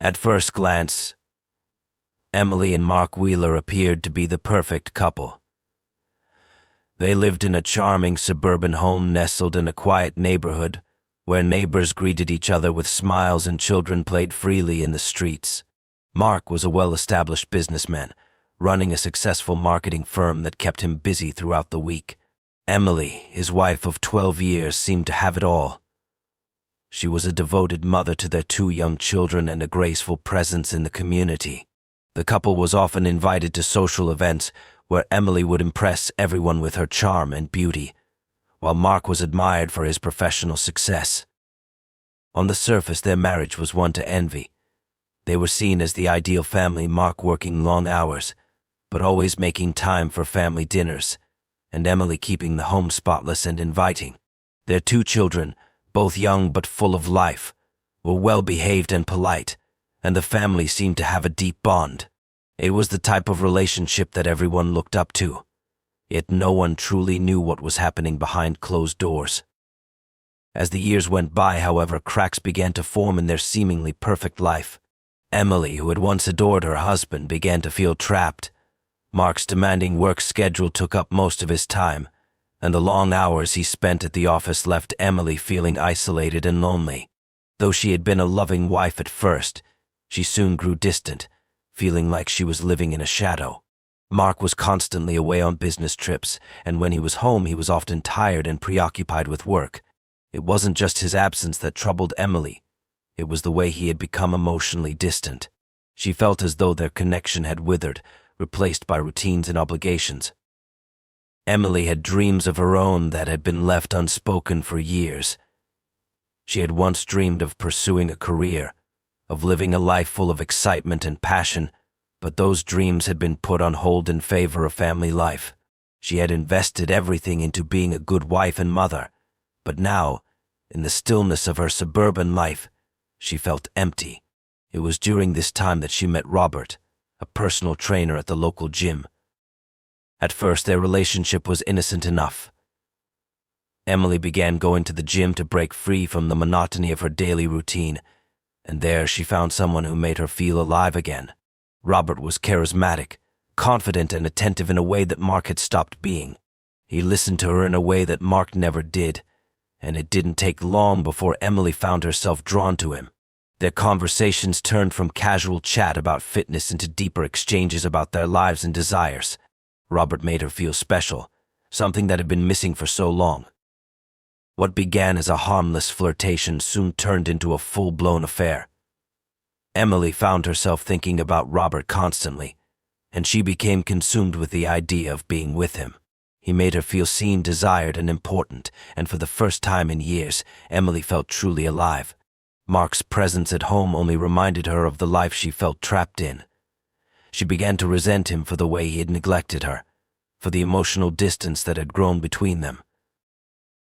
At first glance, Emily and Mark Wheeler appeared to be the perfect couple. They lived in a charming suburban home nestled in a quiet neighborhood where neighbors greeted each other with smiles and children played freely in the streets. Mark was a well-established businessman, running a successful marketing firm that kept him busy throughout the week. Emily, his wife of 12 years, seemed to have it all. She was a devoted mother to their 2 young children and a graceful presence in the community. The couple was often invited to social events where Emily would impress everyone with her charm and beauty, while Mark was admired for his professional success. On the surface, their marriage was one to envy. They were seen as the ideal family, Mark working long hours, but always making time for family dinners, and Emily keeping the home spotless and inviting. Their 2 children, both young but full of life, were well-behaved and polite, and the family seemed to have a deep bond. It was the type of relationship that everyone looked up to, yet no one truly knew what was happening behind closed doors. As the years went by, however, cracks began to form in their seemingly perfect life. Emily, who had once adored her husband, began to feel trapped. Mark's demanding work schedule took up most of his time, and the long hours he spent at the office left Emily feeling isolated and lonely. Though she had been a loving wife at first, she soon grew distant, feeling like she was living in a shadow. Mark was constantly away on business trips, and when he was home, he was often tired and preoccupied with work. It wasn't just his absence that troubled Emily. It was the way he had become emotionally distant. She felt as though their connection had withered, replaced by routines and obligations. Emily had dreams of her own that had been left unspoken for years. She had once dreamed of pursuing a career, of living a life full of excitement and passion, but those dreams had been put on hold in favor of family life. She had invested everything into being a good wife and mother, but now, in the stillness of her suburban life, she felt empty. It was during this time that she met Robert, a personal trainer at the local gym. At first, their relationship was innocent enough. Emily began going to the gym to break free from the monotony of her daily routine, and there she found someone who made her feel alive again. Robert was charismatic, confident and attentive in a way that Mark had stopped being. He listened to her in a way that Mark never did, and it didn't take long before Emily found herself drawn to him. Their conversations turned from casual chat about fitness into deeper exchanges about their lives and desires. Robert made her feel special, something that had been missing for so long. What began as a harmless flirtation soon turned into a full-blown affair. Emily found herself thinking about Robert constantly, and she became consumed with the idea of being with him. He made her feel seen, desired, and important, and for the first time in years, Emily felt truly alive. Mark's presence at home only reminded her of the life she felt trapped in. She began to resent him for the way he had neglected her, for the emotional distance that had grown between them.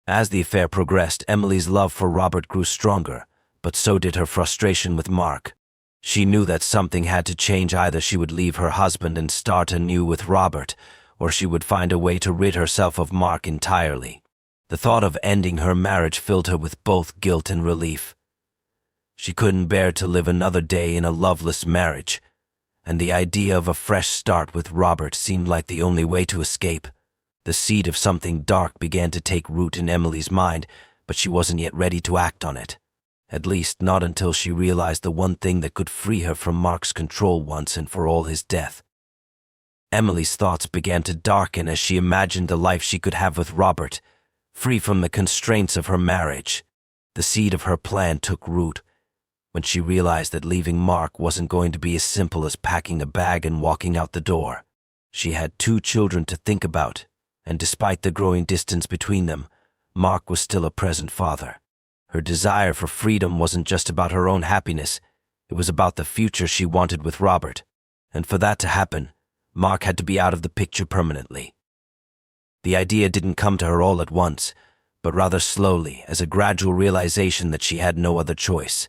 As the affair progressed, Emily's love for Robert grew stronger, but so did her frustration with Mark. She knew that something had to change. Either she would leave her husband and start anew with Robert, or she would find a way to rid herself of Mark entirely. The thought of ending her marriage filled her with both guilt and relief. She couldn't bear to live another day in a loveless marriage, and the idea of a fresh start with Robert seemed like the only way to escape. The seed of something dark began to take root in Emily's mind, but she wasn't yet ready to act on it. At least not until she realized the one thing that could free her from Mark's control once and for all: his death. Emily's thoughts began to darken as she imagined the life she could have with Robert, free from the constraints of her marriage. The seed of her plan took root when she realized that leaving Mark wasn't going to be as simple as packing a bag and walking out the door. She had 2 children to think about, and despite the growing distance between them, Mark was still a present father. Her desire for freedom wasn't just about her own happiness, it was about the future she wanted with Robert, and for that to happen, Mark had to be out of the picture permanently. The idea didn't come to her all at once, but rather slowly, as a gradual realization that she had no other choice.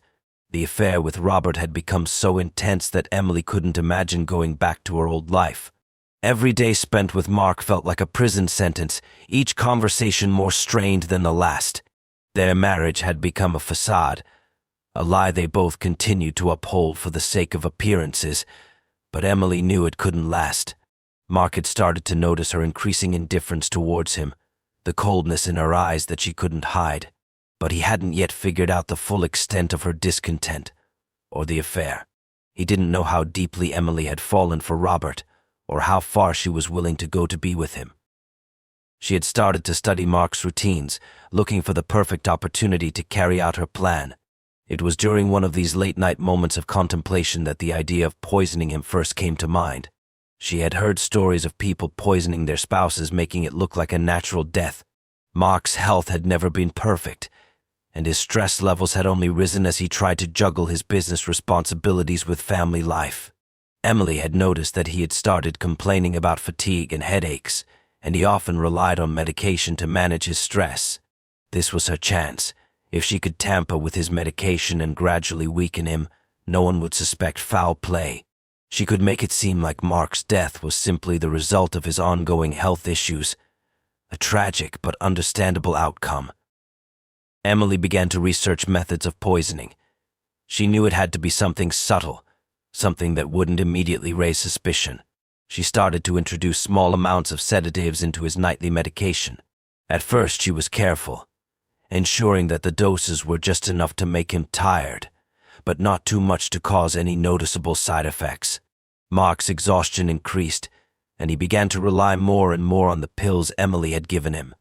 The affair with Robert had become so intense that Emily couldn't imagine going back to her old life. Every day spent with Mark felt like a prison sentence, each conversation more strained than the last. Their marriage had become a facade, a lie they both continued to uphold for the sake of appearances, but Emily knew it couldn't last. Mark had started to notice her increasing indifference towards him, the coldness in her eyes that she couldn't hide, but he hadn't yet figured out the full extent of her discontent, or the affair. He didn't know how deeply Emily had fallen for Robert, or how far she was willing to go to be with him. She had started to study Mark's routines, looking for the perfect opportunity to carry out her plan. It was during one of these late-night moments of contemplation that the idea of poisoning him first came to mind. She had heard stories of people poisoning their spouses, making it look like a natural death. Mark's health had never been perfect, and his stress levels had only risen as he tried to juggle his business responsibilities with family life. Emily had noticed that he had started complaining about fatigue and headaches, and he often relied on medication to manage his stress. This was her chance. If she could tamper with his medication and gradually weaken him, no one would suspect foul play. She could make it seem like Mark's death was simply the result of his ongoing health issues, a tragic but understandable outcome. Emily began to research methods of poisoning. She knew it had to be something subtle, something that wouldn't immediately raise suspicion. She started to introduce small amounts of sedatives into his nightly medication. At first she was careful, ensuring that the doses were just enough to make him tired, but not too much to cause any noticeable side effects. Mark's exhaustion increased, and he began to rely more and more on the pills Emily had given him.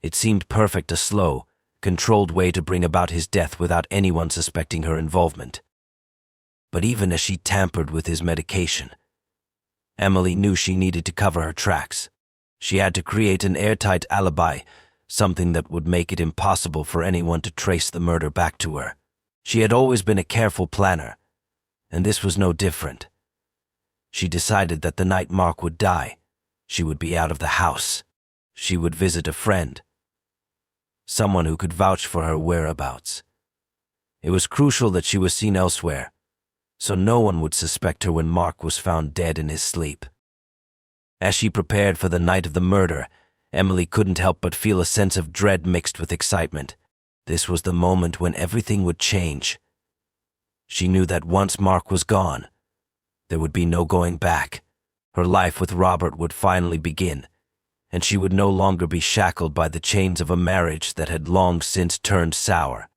It seemed perfect, a slow, controlled way to bring about his death without anyone suspecting her involvement. But even as she tampered with his medication, Emily knew she needed to cover her tracks. She had to create an airtight alibi, something that would make it impossible for anyone to trace the murder back to her. She had always been a careful planner, and this was no different. She decided that the night Mark would die, she would be out of the house. She would visit a friend, someone who could vouch for her whereabouts. It was crucial that she was seen elsewhere, so no one would suspect her when Mark was found dead in his sleep. As she prepared for the night of the murder, Emily couldn't help but feel a sense of dread mixed with excitement. This was the moment when everything would change. She knew that once Mark was gone, there would be no going back. Her life with Robert would finally begin, and she would no longer be shackled by the chains of a marriage that had long since turned sour.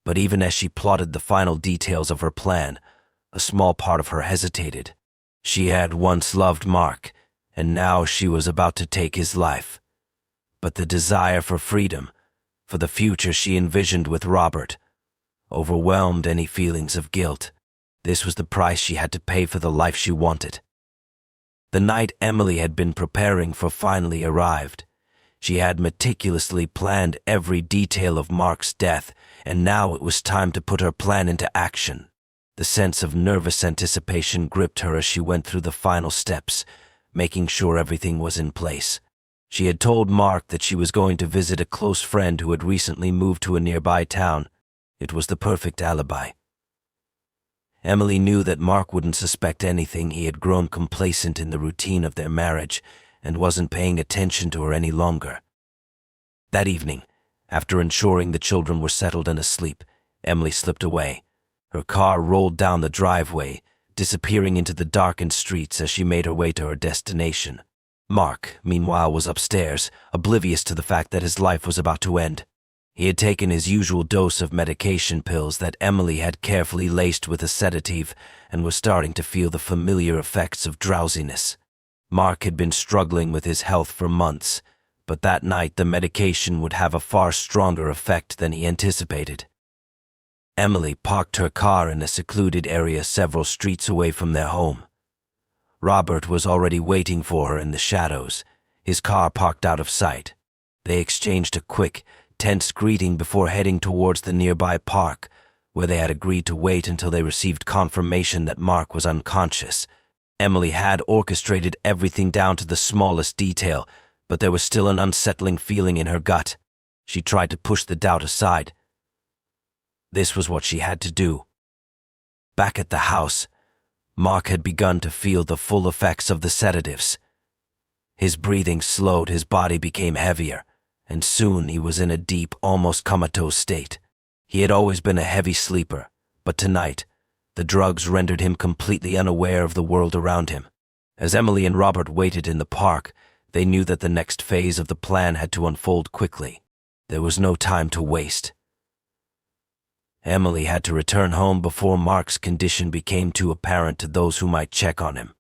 But even as she plotted the final details of her plan, a small part of her hesitated. She had once loved Mark, and now she was about to take his life. But the desire for freedom, for the future she envisioned with Robert, overwhelmed any feelings of guilt. This was the price she had to pay for the life she wanted. The night Emily had been preparing for finally arrived. She had meticulously planned every detail of Mark's death, and now it was time to put her plan into action. The sense of nervous anticipation gripped her as she went through the final steps, making sure everything was in place. She had told Mark that she was going to visit a close friend who had recently moved to a nearby town. It was the perfect alibi. Emily knew that Mark wouldn't suspect anything. He had grown complacent in the routine of their marriage and wasn't paying attention to her any longer. That evening, after ensuring the children were settled and asleep, Emily slipped away. Her car rolled down the driveway, disappearing into the darkened streets as she made her way to her destination. Mark, meanwhile, was upstairs, oblivious to the fact that his life was about to end. He had taken his usual dose of medication pills that Emily had carefully laced with a sedative and was starting to feel the familiar effects of drowsiness. Mark had been struggling with his health for months, but that night the medication would have a far stronger effect than he anticipated. Emily parked her car in a secluded area several streets away from their home. Robert was already waiting for her in the shadows, his car parked out of sight. They exchanged a quick, tense greeting before heading towards the nearby park, where they had agreed to wait until they received confirmation that Mark was unconscious. Emily had orchestrated everything down to the smallest detail, but there was still an unsettling feeling in her gut. She tried to push the doubt aside. This was what she had to do. Back at the house, Mark had begun to feel the full effects of the sedatives. His breathing slowed, his body became heavier, and soon he was in a deep, almost comatose state. He had always been a heavy sleeper, But tonight, the drugs rendered him completely unaware of the world around him. As Emily and Robert waited in the park, they knew that the next phase of the plan had to unfold quickly. There was no time to waste. Emily had to return home before Mark's condition became too apparent to those who might check on him.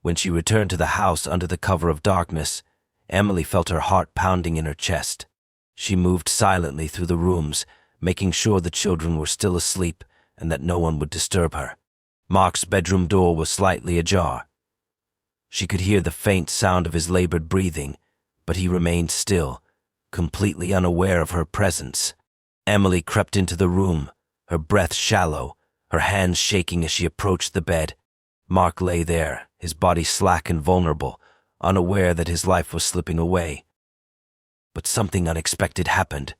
When she returned to the house under the cover of darkness, Emily felt her heart pounding in her chest. She moved silently through the rooms, making sure the children were still asleep and that no one would disturb her. Mark's bedroom door was slightly ajar. She could hear the faint sound of his labored breathing, but he remained still, completely unaware of her presence. Emily crept into the room, her breath shallow, her hands shaking as she approached the bed. Mark lay there, his body slack and vulnerable, unaware that his life was slipping away. But something unexpected happened.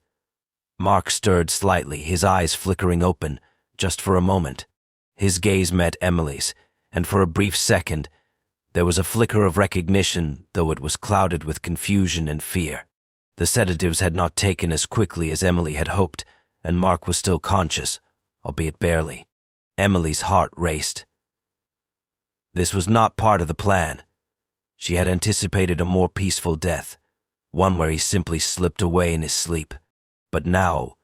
Mark stirred slightly, his eyes flickering open, just for a moment. His gaze met Emily's, and for a brief second, there was a flicker of recognition, though it was clouded with confusion and fear. The sedatives had not taken as quickly as Emily had hoped, and Mark was still conscious, albeit barely. Emily's heart raced. This was not part of the plan. She had anticipated a more peaceful death, one where he simply slipped away in his sleep. But now,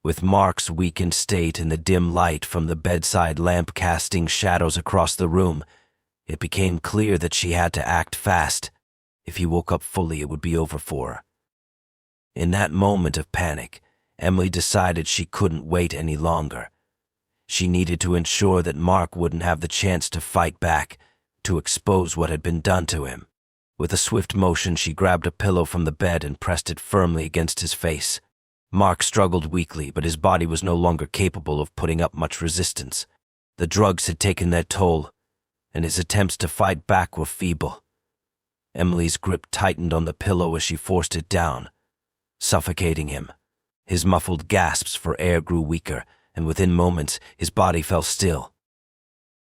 with Mark's weakened state and the dim light from the bedside lamp casting shadows across the room, it became clear that she had to act fast. If he woke up fully, it would be over for her. In that moment of panic, Emily decided she couldn't wait any longer. She needed to ensure that Mark wouldn't have the chance to fight back, to expose what had been done to him. With a swift motion, she grabbed a pillow from the bed and pressed it firmly against his face. Mark struggled weakly, but his body was no longer capable of putting up much resistance. The drugs had taken their toll, and his attempts to fight back were feeble. Emily's grip tightened on the pillow as she forced it down, suffocating him. His muffled gasps for air grew weaker, and within moments his body fell still.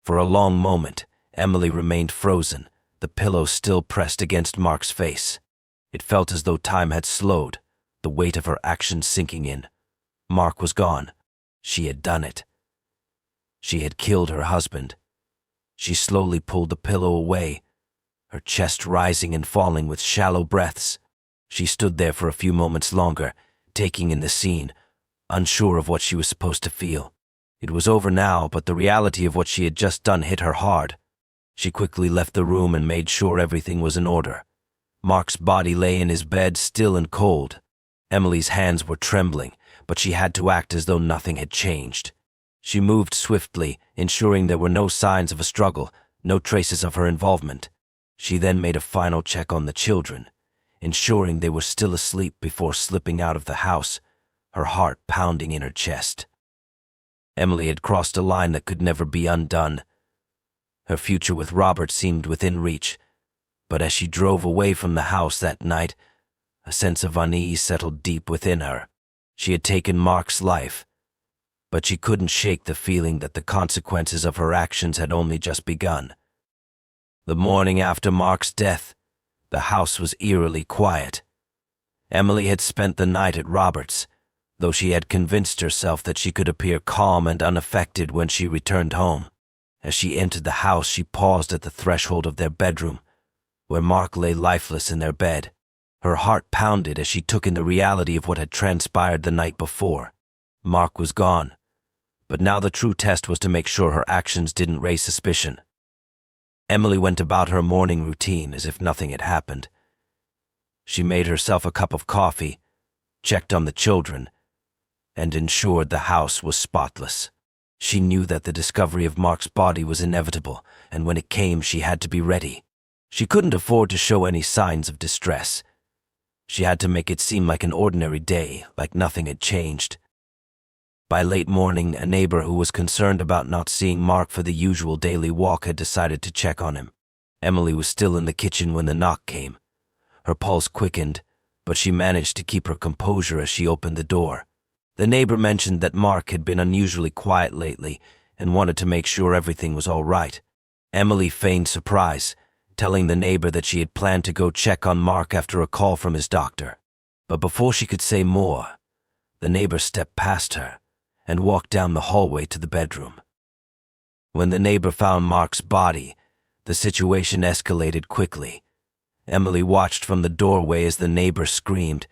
For a long moment, Emily remained frozen, the pillow still pressed against Mark's face. It felt as though time had slowed, the weight of her actions sinking in. Mark was gone. She had done it. She had killed her husband. She slowly pulled the pillow away, her chest rising and falling with shallow breaths. She stood there for a few moments longer, taking in the scene, unsure of what she was supposed to feel. It was over now, but the reality of what she had just done hit her hard. She quickly left the room and made sure everything was in order. Mark's body lay in his bed, still and cold. Emily's hands were trembling, but she had to act as though nothing had changed. She moved swiftly, ensuring there were no signs of a struggle, no traces of her involvement. She then made a final check on the children, ensuring they were still asleep before slipping out of the house, her heart pounding in her chest. Emily had crossed a line that could never be undone. Her future with Robert seemed within reach, but as she drove away from the house that night, a sense of unease settled deep within her. She had taken Mark's life, but she couldn't shake the feeling that the consequences of her actions had only just begun. The morning after Mark's death, the house was eerily quiet. Emily had spent the night at Robert's, though she had convinced herself that she could appear calm and unaffected when she returned home. As she entered the house, she paused at the threshold of their bedroom, where Mark lay lifeless in their bed. Her heart pounded as she took in the reality of what had transpired the night before. Mark was gone, but now the true test was to make sure her actions didn't raise suspicion. Emily went about her morning routine as if nothing had happened. She made herself a cup of coffee, checked on the children, and ensured the house was spotless. She knew that the discovery of Mark's body was inevitable, and when it came, she had to be ready. She couldn't afford to show any signs of distress. She had to make it seem like an ordinary day, like nothing had changed. By late morning, a neighbor who was concerned about not seeing Mark for the usual daily walk had decided to check on him. Emily was still in the kitchen when the knock came. Her pulse quickened, but she managed to keep her composure as she opened the door. The neighbor mentioned that Mark had been unusually quiet lately and wanted to make sure everything was all right. Emily feigned surprise, telling the neighbor that she had planned to go check on Mark after a call from his doctor. But before she could say more, the neighbor stepped past her and walked down the hallway to the bedroom. When the neighbor found Mark's body, the situation escalated quickly. Emily watched from the doorway as the neighbor screamed,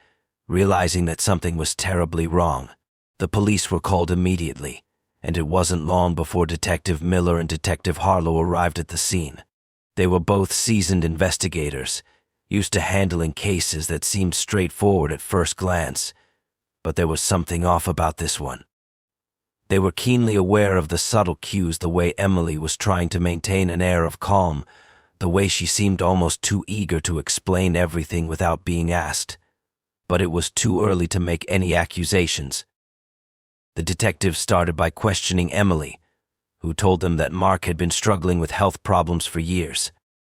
realizing that something was terribly wrong. The police were called immediately, and it wasn't long before Detective Miller and Detective Harlow arrived at the scene. They were both seasoned investigators, used to handling cases that seemed straightforward at first glance, but there was something off about this one. They were keenly aware of the subtle cues, the way Emily was trying to maintain an air of calm, the way she seemed almost too eager to explain everything without being asked. But it was too early to make any accusations. The detectives started by questioning Emily, who told them that Mark had been struggling with health problems for years.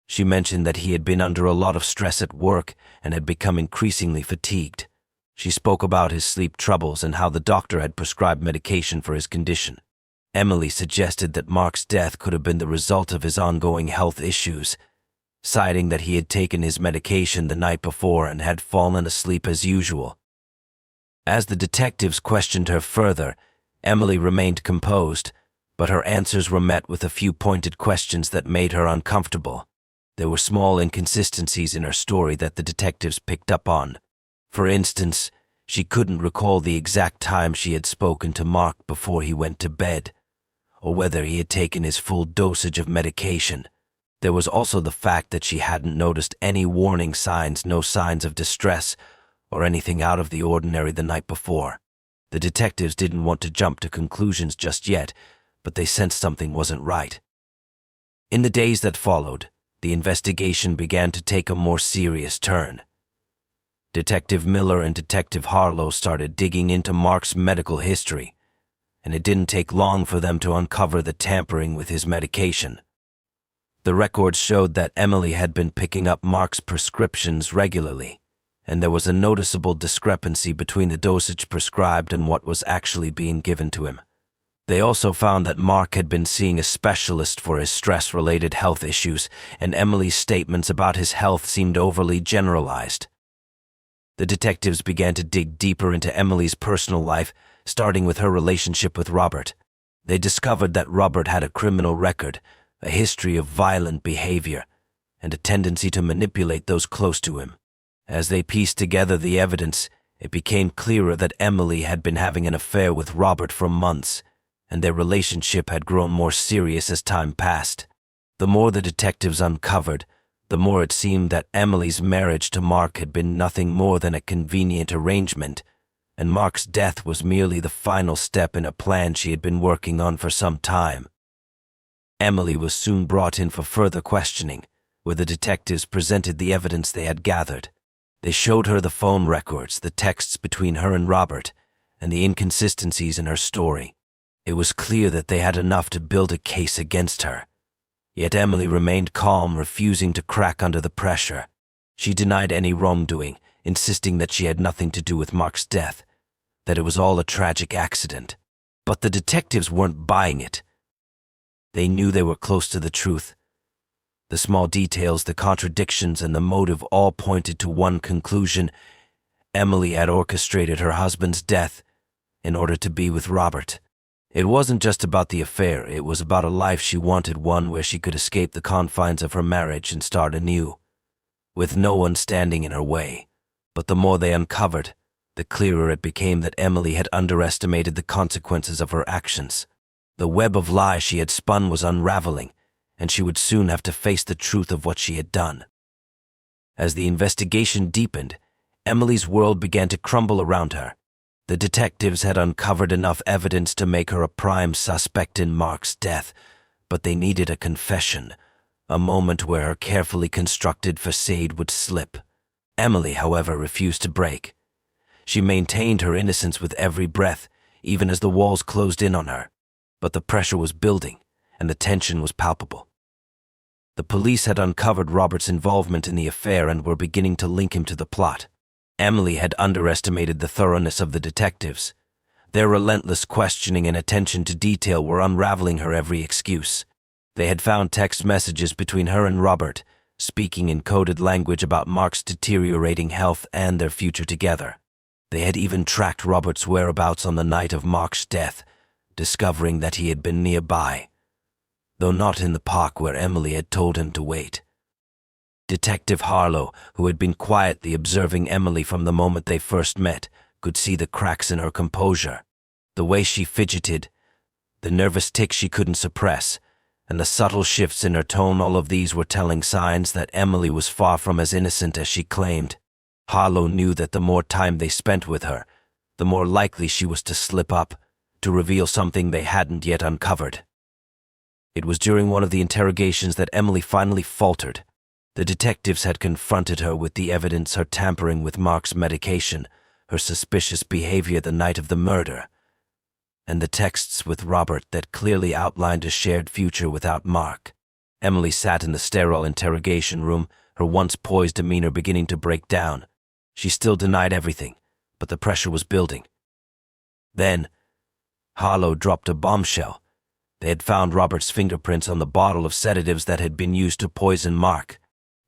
She mentioned that he had been under a lot of stress at work and had become increasingly fatigued. She spoke about his sleep troubles and how the doctor had prescribed medication for his condition. Emily suggested that Mark's death could have been the result of his ongoing health issues, citing that he had taken his medication the night before and had fallen asleep as usual. As the detectives questioned her further, Emily remained composed, but her answers were met with a few pointed questions that made her uncomfortable. There were small inconsistencies in her story that the detectives picked up on. For instance, she couldn't recall the exact time she had spoken to Mark before he went to bed, or whether he had taken his full dosage of medication. There was also the fact that she hadn't noticed any warning signs, no signs of distress, or anything out of the ordinary the night before. The detectives didn't want to jump to conclusions just yet, but they sensed something wasn't right. In the days that followed, the investigation began to take a more serious turn. Detective Miller and Detective Harlow started digging into Mark's medical history, and it didn't take long for them to uncover the tampering with his medication. The records showed that Emily had been picking up Mark's prescriptions regularly, and there was a noticeable discrepancy between the dosage prescribed and what was actually being given to him. They also found that Mark had been seeing a specialist for his stress-related health issues, and Emily's statements about his health seemed overly generalized. The detectives began to dig deeper into Emily's personal life, starting with her relationship with Robert. They discovered that Robert had a criminal record, a history of violent behavior, and a tendency to manipulate those close to him. As they pieced together the evidence, it became clearer that Emily had been having an affair with Robert for months, and their relationship had grown more serious as time passed. The more the detectives uncovered, the more it seemed that Emily's marriage to Mark had been nothing more than a convenient arrangement, and Mark's death was merely the final step in a plan she had been working on for some time. Emily was soon brought in for further questioning, where the detectives presented the evidence they had gathered. They showed her the phone records, the texts between her and Robert, and the inconsistencies in her story. It was clear that they had enough to build a case against her. Yet Emily remained calm, refusing to crack under the pressure. She denied any wrongdoing, insisting that she had nothing to do with Mark's death, that it was all a tragic accident. But the detectives weren't buying it. They knew they were close to the truth. The small details, the contradictions, and the motive all pointed to one conclusion: Emily had orchestrated her husband's death in order to be with Robert. It wasn't just about the affair, it was about a life she wanted, one where she could escape the confines of her marriage and start anew, with no one standing in her way. But the more they uncovered, the clearer it became that Emily had underestimated the consequences of her actions. The web of lies she had spun was unraveling, and she would soon have to face the truth of what she had done. As the investigation deepened, Emily's world began to crumble around her. The detectives had uncovered enough evidence to make her a prime suspect in Mark's death, but they needed a confession, a moment where her carefully constructed facade would slip. Emily, however, refused to break. She maintained her innocence with every breath, even as the walls closed in on her. But the pressure was building, and the tension was palpable. The police had uncovered Robert's involvement in the affair and were beginning to link him to the plot. Emily had underestimated the thoroughness of the detectives. Their relentless questioning and attention to detail were unraveling her every excuse. They had found text messages between her and Robert, speaking in coded language about Mark's deteriorating health and their future together. They had even tracked Robert's whereabouts on the night of Mark's death, discovering that he had been nearby, though not in the park where Emily had told him to wait. Detective Harlow, who had been quietly observing Emily from the moment they first met, could see the cracks in her composure. The way she fidgeted, the nervous tics she couldn't suppress, and the subtle shifts in her tone, all of these were telling signs that Emily was far from as innocent as she claimed. Harlow knew that the more time they spent with her, the more likely she was to slip up, to reveal something they hadn't yet uncovered. It was during one of the interrogations that Emily finally faltered. The detectives had confronted her with the evidence, her tampering with Mark's medication, her suspicious behavior the night of the murder, and the texts with Robert that clearly outlined a shared future without Mark. Emily sat in the sterile interrogation room, her once poised demeanor beginning to break down. She still denied everything, but the pressure was building. Then, Harlow dropped a bombshell. They had found Robert's fingerprints on the bottle of sedatives that had been used to poison Mark.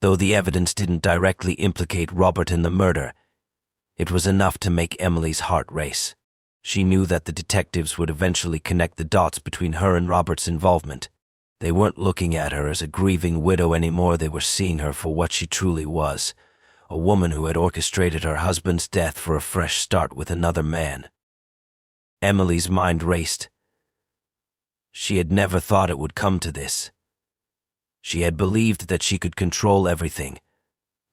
Though the evidence didn't directly implicate Robert in the murder, it was enough to make Emily's heart race. She knew that the detectives would eventually connect the dots between her and Robert's involvement. They weren't looking at her as a grieving widow anymore, they were seeing her for what she truly was, a woman who had orchestrated her husband's death for a fresh start with another man. Emily's mind raced. She had never thought it would come to this. She had believed that she could control everything,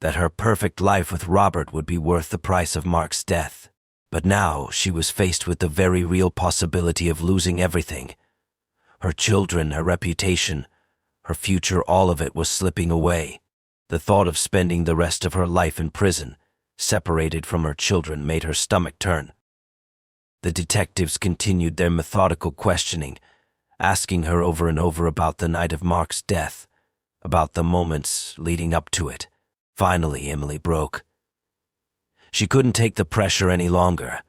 that her perfect life with Robert would be worth the price of Mark's death. But now she was faced with the very real possibility of losing everything. Her children, her reputation, her future, all of it was slipping away. The thought of spending the rest of her life in prison, separated from her children, made her stomach turn. The detectives continued their methodical questioning, asking her over and over about the night of Mark's death, about the moments leading up to it. Finally, Emily broke. She couldn't take the pressure any longer.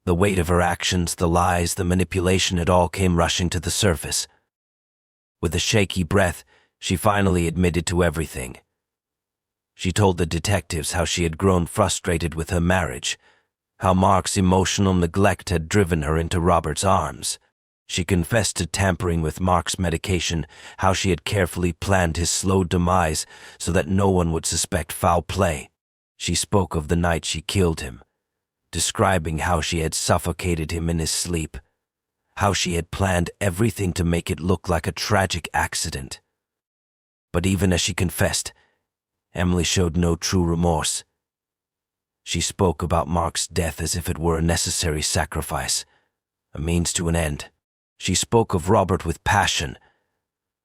The weight of her actions, the lies, the manipulation, it all came rushing to the surface. With a shaky breath, she finally admitted to everything. She told the detectives how she had grown frustrated with her marriage, how Mark's emotional neglect had driven her into Robert's arms. She confessed to tampering with Mark's medication, how she had carefully planned his slow demise so that no one would suspect foul play. She spoke of the night she killed him, describing how she had suffocated him in his sleep, how she had planned everything to make it look like a tragic accident. But even as she confessed, Emily showed no true remorse. She spoke about Mark's death as if it were a necessary sacrifice, a means to an end. She spoke of Robert with passion,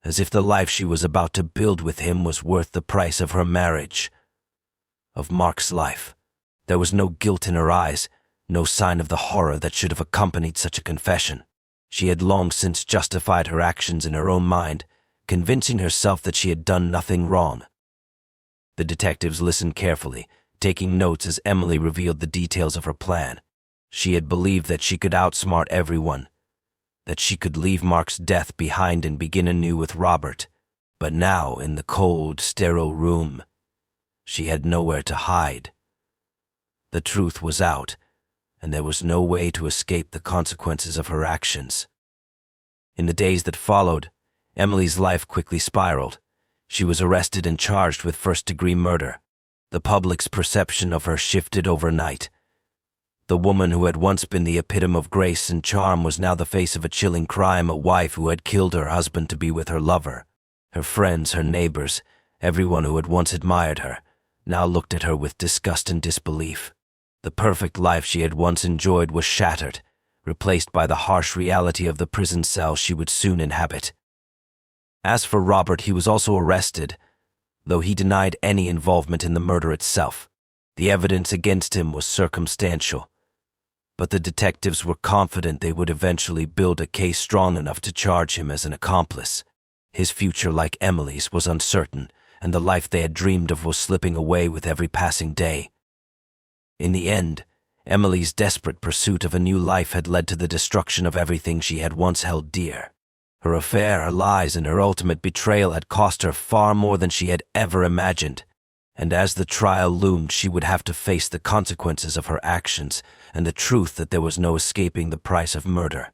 as if the life she was about to build with him was worth the price of her marriage, of Mark's life. There was no guilt in her eyes, no sign of the horror that should have accompanied such a confession. She had long since justified her actions in her own mind, convincing herself that she had done nothing wrong. The detectives listened carefully, taking notes as Emily revealed the details of her plan. She had believed that she could outsmart everyone, that she could leave Mark's death behind and begin anew with Robert. But now, in the cold, sterile room, she had nowhere to hide. The truth was out, and there was no way to escape the consequences of her actions. In the days that followed, Emily's life quickly spiraled. She was arrested and charged with first-degree murder. The public's perception of her shifted overnight. The woman who had once been the epitome of grace and charm was now the face of a chilling crime, a wife who had killed her husband to be with her lover. Her friends, her neighbors, everyone who had once admired her, now looked at her with disgust and disbelief. The perfect life she had once enjoyed was shattered, replaced by the harsh reality of the prison cell she would soon inhabit. As for Robert, he was also arrested, though he denied any involvement in the murder itself. The evidence against him was circumstantial, but the detectives were confident they would eventually build a case strong enough to charge him as an accomplice. His future, like Emily's, was uncertain, and the life they had dreamed of was slipping away with every passing day. In the end, Emily's desperate pursuit of a new life had led to the destruction of everything she had once held dear. Her affair, her lies, and her ultimate betrayal had cost her far more than she had ever imagined. And as the trial loomed, she would have to face the consequences of her actions and the truth that there was no escaping the price of murder.